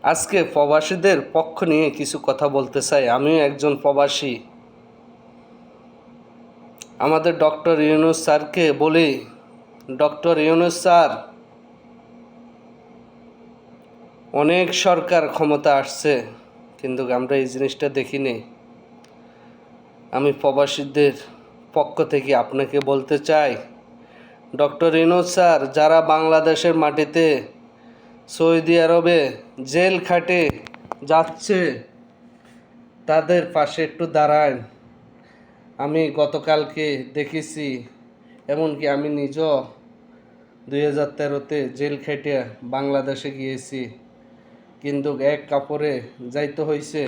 আজকে প্রবাসীদের পক্ষ নিয়ে কিছু কথা বলতে চাই। আমিও একজন প্রবাসী। আমাদের ডক্টর ইউনূস স্যারকে বলি, ডক্টর ইউনূস স্যার, অনেক সরকার ক্ষমতা আসছে, কিন্তু আমরা এই জিনিসটা দেখিনি। আমি প্রবাসীদের পক্ষ থেকে আপনাকে বলতে চাই, ডক্টর ইউনূস স্যার, যারা বাংলাদেশের মাটিতে সৌদি আরবে জেল খাটে যাচ্ছে তাদের পাশে একটু দাঁড়ান। আমি গতকালকে দেখেছি, এমনকি আমি নিজেও 2013-তে জেল খেটে বাংলাদেশে গিয়েছি, কিন্তু এক কাপড়ে যাইতে হয়েছে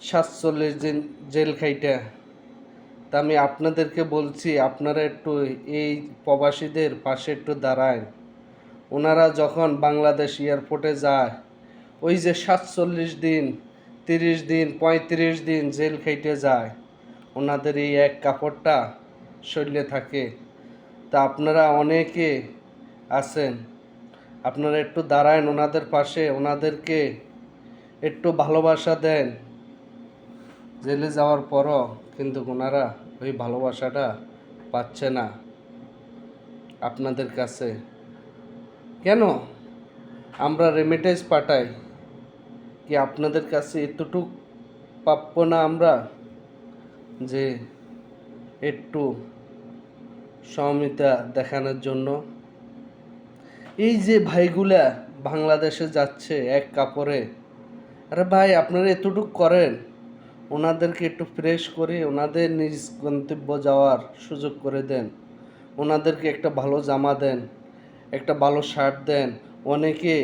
47 দিন জেল খাইটা। তা আমি আপনাদেরকে বলছি, আপনারা একটু এই প্রবাসীদের পাশে একটু দাঁড়ান। ওনারা যখন বাংলাদেশ এয়ারপোর্টে যায়, ওই যে 47 দিন, 30 দিন, 35 দিন জেল খাইটে যায়, ওনাদের এই এক কাপড়টা শরীরে থাকে। তা আপনারা অনেকে আছেন, আপনারা একটু দাঁড়ান ওনাদের পাশে, ওনাদেরকে একটু ভালোবাসা দেন। জেলে যাওয়ার পরও কিন্তু ওনারা ওই ভালোবাসাটা পাচ্ছে না আপনাদের কাছে। কেন? আমরা রেমিটেন্স পাঠাই, কি আপনাদের কাছে এতটুক প্রাপ্য না আমরা যে একটু সহমর্মিতা দেখানোর জন্য? এই যে ভাইগুলা বাংলাদেশে যাচ্ছে এক কাপড়ে, আরে ভাই, আপনারা এতটুক করেন, ওনাদেরকে একটু ফ্রেশ করে ওনাদের নিজ গন্তব্য যাওয়ার সুযোগ করে দেন। ওনাদেরকে একটা ভালো জামা দেন, একটা ভালো শার্ট দেন। অনেকে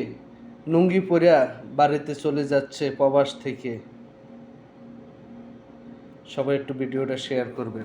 লুঙ্গি পরিয়া বাড়িতে চলে যাচ্ছে প্রবাস থেকে। সবাই একটু ভিডিওটা শেয়ার করবেন।